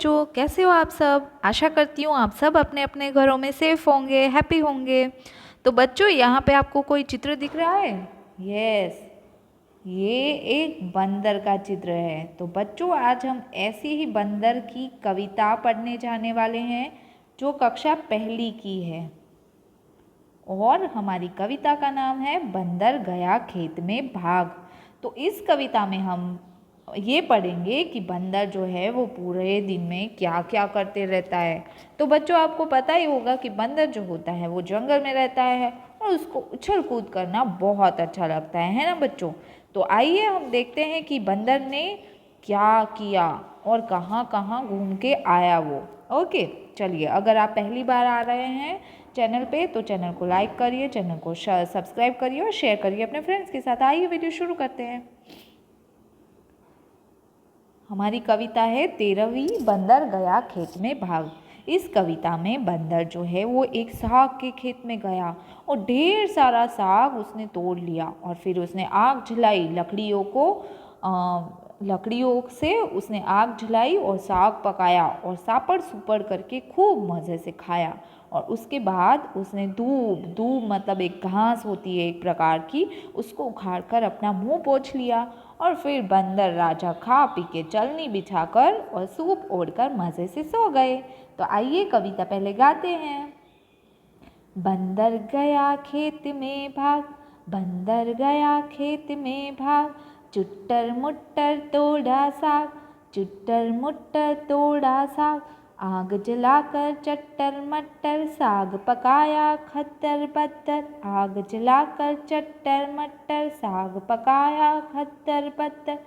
बच्चों, कैसे हो आप सब। आशा करती हूँ आप सब अपने अपने घरों में सेफ होंगे, हैप्पी होंगे। तो बच्चों, यहाँ पे आपको कोई चित्र दिख रहा है? यस, ये एक बंदर का चित्र है। तो बच्चों, आज हम ऐसी ही बंदर की कविता पढ़ने जाने वाले हैं जो कक्षा पहली की है। और हमारी कविता का नाम है बंदर गया खेत में भाग। तो इस कविता में हम ये पढ़ेंगे कि बंदर जो है वो पूरे दिन में क्या क्या करते रहता है। तो बच्चों, आपको पता ही होगा कि बंदर जो होता है वो जंगल में रहता है और उसको उछल कूद करना बहुत अच्छा लगता है ना बच्चों। तो आइए हम देखते हैं कि बंदर ने क्या किया और कहाँ कहाँ घूम के आया वो। ओके, चलिए, अगर आप पहली बार आ रहे हैं चैनल पे तो चैनल को लाइक करिए, चैनल को सब्सक्राइब करिए और शेयर करिए अपने फ्रेंड्स के साथ। आइए वीडियो शुरू करते हैं। हमारी कविता है 13वीं बंदर गया खेत में भाग। इस कविता में बंदर जो है वो एक साग के खेत में गया और ढेर सारा साग उसने तोड़ लिया और फिर उसने आग जलाई। लकड़ियों से उसने आग जलाई और साग पकाया और सापड़ सुपड़ करके खूब मज़े से खाया। और उसके बाद उसने दूब मतलब एक घास होती है एक प्रकार की, उसको उखाड़ कर अपना मुंह पोंछ लिया। और फिर बंदर राजा खा पी के चलनी बिछाकर और सूप ओढ़कर मज़े से सो गए। तो आइए कविता पहले गाते हैं। बंदर गया खेत में भाग, बंदर गया खेत में भाग, चुट्टर मुट्टर तोड़ा साग, चुट्टर मुट्टर तोड़ा साग, आग जलाकर चट्टर मट्टर साग पकाया खद्दर बद्दर, आग जलाकर चट्टर मट्टर साग पकाया खद्दर बद्दर,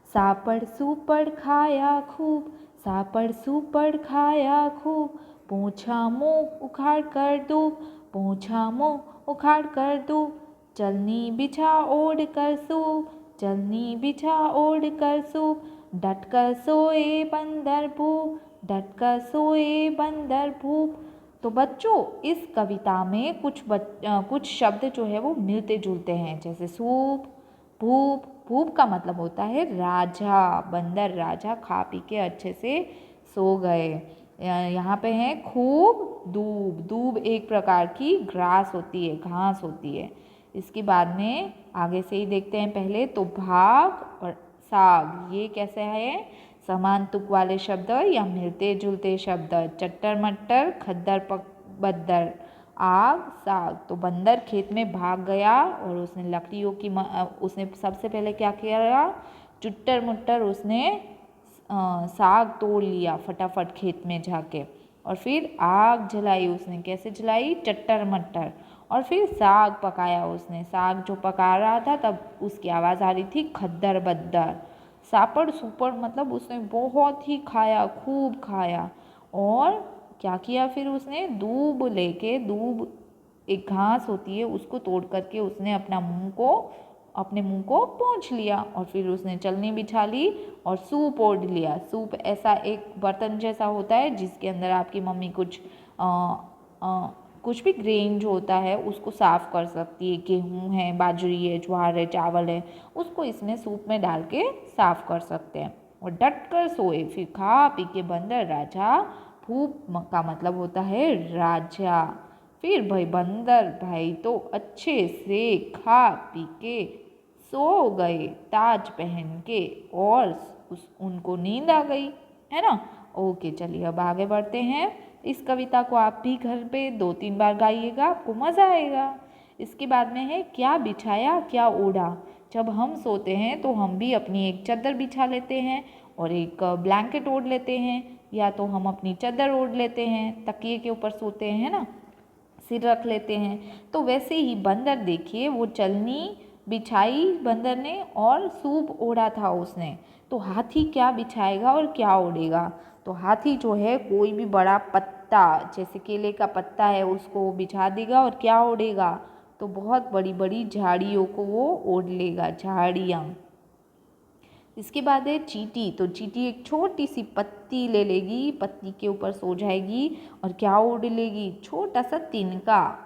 सापड़ सूपड़ खाया खूब, सापड़ सूपड़ खाया खूब, पोंछा मुँह उखाड़ कर दूब, पोंछा मुँह उखाड़ कर दूब, चलनी बिछा ओढ़ कर सूप, चलनी बिछा ओढ़ कर सूप, डट कर सोए बंदर भूप, डट कर सोए बंदर भूप। तो बच्चों, इस कविता में कुछ शब्द जो है वो मिलते जुलते हैं, जैसे सूप, भूप। भूप का मतलब होता है राजा। बंदर राजा खा पी के अच्छे से सो गए। यहाँ पे है खूब दूब। दूब एक प्रकार की ग्रास होती है, घास होती है। इसके बाद में आगे से ही देखते हैं। पहले तो भाग और साग, ये कैसे है? समान तुक वाले शब्द या मिलते जुलते शब्द। चट्टर मट्टर खद्दर बद्दर, आग साग। तो बंदर खेत में भाग गया और उसने लकड़ियों की उसने सबसे पहले क्या किया? चुट्टर मुट्टर उसने साग तोड़ लिया फटाफट खेत में जाके। और फिर आग जलाई उसने। कैसे जलाई? चट्टर मट्टर। और फिर साग पकाया उसने। साग जो पका रहा था तब उसकी आवाज़ आ रही थी खद्दर बद्दर। सापड़ सुपड़ मतलब उसने बहुत ही खाया, खूब खाया। और क्या किया फिर उसने? दूब लेके, दूब एक घास होती है उसको तोड़ करके उसने अपने मुंह को पोंछ लिया। और फिर उसने चलनी बिछा ली और सूप ओढ़ लिया। सूप ऐसा एक बर्तन जैसा होता है जिसके अंदर आपकी मम्मी कुछ भी ग्रेन जो होता है उसको साफ़ कर सकती है। गेहूँ है, बाजरी है, ज्वार है, चावल है, उसको इसमें सूप में डाल के साफ़ कर सकते हैं। और डट कर सोए, फिर खा पी के बंदर राजा। भूप का मतलब होता है राजा। फिर भाई बंदर भाई तो अच्छे से खा पी के सो गए ताज पहन के, और उनको नींद आ गई, है ना। ओके, चलिए अब आगे बढ़ते हैं। इस कविता को आप भी घर पे 2-3 बार गाइएगा, आपको मज़ा आएगा। इसके बाद में है क्या बिछाया क्या ओढ़ा। जब हम सोते हैं तो हम भी अपनी एक चादर बिछा लेते हैं और एक ब्लैंकेट ओढ़ लेते हैं, या तो हम अपनी चादर ओढ़ लेते हैं, तकिए के ऊपर सोते हैं ना, सिर रख लेते हैं। तो वैसे ही बंदर देखिए, वो चलनी बिछाई बंदर ने और सूप ओढ़ा था उसने। तो हाथी क्या बिछाएगा और क्या ओढ़ेगा? तो हाथी जो है कोई भी बड़ा पत्ता, जैसे केले का पत्ता है, उसको बिछा देगा। और क्या ओढ़ेगा? तो बहुत बड़ी बड़ी झाड़ियों को वो ओढ़ लेगा, झाड़ियाँ। इसके बाद है चींटी। तो चींटी एक छोटी सी पत्ती ले लेगी, पत्ती के ऊपर सो जाएगी और क्या ओढ़ लेगी? छोटा सा तिनका,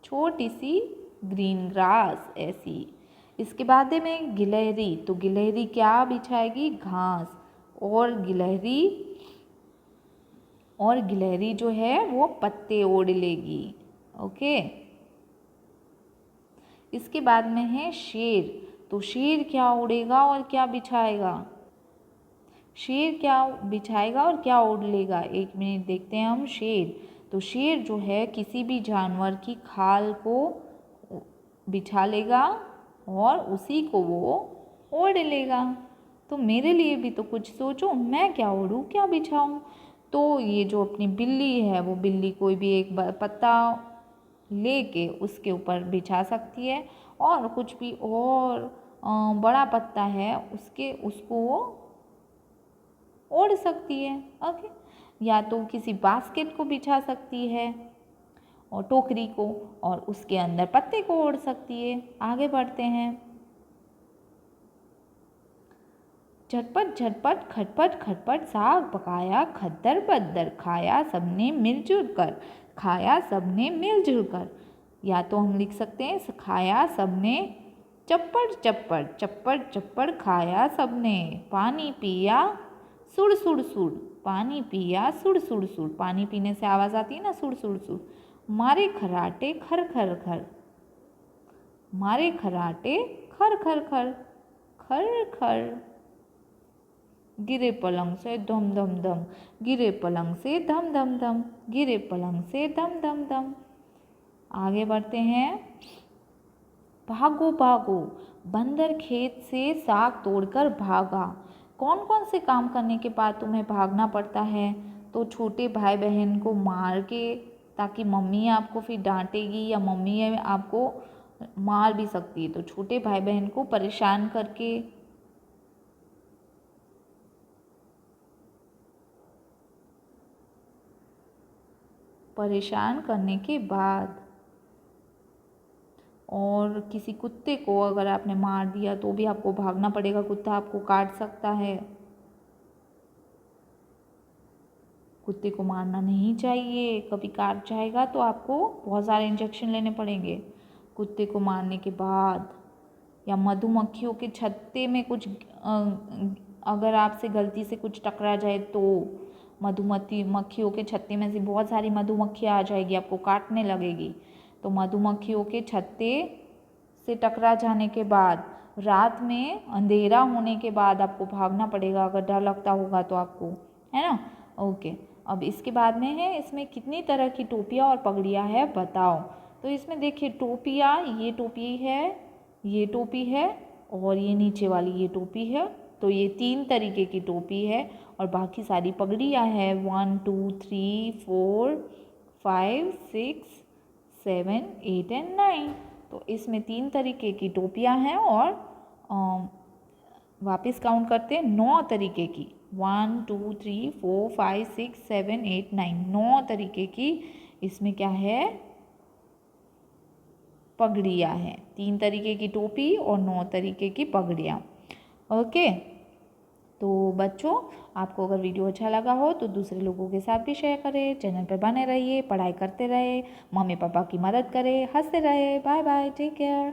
छोटी सी ग्रीन ग्रास ऐसी। इसके बाद में गिलहरी। तो गिलहरी क्या बिछाएगी? घास। और गिलहरी और गिलहरी जो है वो पत्ते ओढ़ लेगी। ओके। इसके बाद में है शेर। तो शेर क्या उड़ेगा और क्या बिछाएगा? शेर क्या बिछाएगा और क्या ओढ़ लेगा? 1 मिनट देखते हैं हम। शेर, तो शेर जो है किसी भी जानवर की खाल को बिछा लेगा और उसी को वो ओढ़ लेगा। तो मेरे लिए भी तो कुछ सोचो, मैं क्या ओढ़ूँ, क्या बिछाऊँ? तो ये जो अपनी बिल्ली है, वो बिल्ली कोई भी एक पत्ता लेके उसके ऊपर बिछा सकती है, और कुछ भी और बड़ा पत्ता है उसको वो ओढ़ सकती है। ओके। या तो किसी बास्केट को बिछा सकती है और टोकरी को, और उसके अंदर पत्ते को ओढ़ सकती है। आगे बढ़ते हैं। झटपट झटपट खटपट खटपट साग पकाया, खद्दर बद्दर खाया सबने मिलजुल कर, खाया सबने मिलजुल कर। या तो हम लिख सकते हैं खाया सबने चप्पड़ चप्पड़, चप्पड़ चप्पड़ खाया सबने, पानी पिया सुड़ सुड़ सुड़, पानी पिया सुड़ सुड़ सुड़। पानी पीने से आवाज़ आती है ना, सुड़ सुड़ सुड़। मारे खराटे खर खर खर, मारे खराटे खर खर खर, खर खर। गिरे पलंग से धम धम धम, गिरे पलंग से धम धम धम, गिरे पलंग से धम धम धम। आगे बढ़ते हैं। भागो भागो बंदर खेत से साग तोड़कर भागा। कौन कौन से काम करने के बाद तुम्हें भागना पड़ता है? तो छोटे भाई बहन को मार के, ताकि मम्मी आपको फिर डांटेगी या मम्मी आपको मार भी सकती है, तो छोटे भाई बहन को परेशान करके, परेशान करने के बाद, और किसी कुत्ते को अगर आपने मार दिया तो भी आपको भागना पड़ेगा, कुत्ता आपको काट सकता है। कुत्ते को मारना नहीं चाहिए, कभी काट जाएगा तो आपको बहुत सारे इंजेक्शन लेने पड़ेंगे। कुत्ते को मारने के बाद, या मधुमक्खियों के छत्ते में कुछ अगर आपसे गलती से कुछ टकरा जाए तो मधुमक्खियों के छत्ते में से बहुत सारी मधुमक्खियाँ आ जाएगी, आपको काटने लगेगी। तो मधुमक्खियों के छत्ते से टकरा जाने के बाद, रात में अंधेरा होने के बाद आपको भागना पड़ेगा, अगर डर लगता होगा तो आपको, है ना। ओके। अब इसके बाद में है, इसमें कितनी तरह की टोपियाँ और पगड़ियाँ है बताओ। तो इसमें देखिए टोपियाँ, ये टोपी है, ये टोपी है, और ये नीचे वाली ये टोपी है। तो ये 3 तरीके की टोपी है, और बाकी सारी पगड़ियाँ हैं 1 2 3 4 5 6 7 8 एंड 9। तो इसमें 3 तरीके की टोपियाँ हैं, और वापस काउंट करते हैं 9 तरीके की, 1 2 3 4 5 6 7 8 9, 9 तरीके की इसमें क्या है, पगड़ियाँ हैं। 3 तरीके की टोपी और 9 तरीके की पगड़ियाँ। ओके। तो बच्चों, आपको अगर वीडियो अच्छा लगा हो तो दूसरे लोगों के साथ भी शेयर करें, चैनल पर बने रहिए, पढ़ाई करते रहे, मम्मी पापा की मदद करें, हंसते रहे। Bye bye, take care.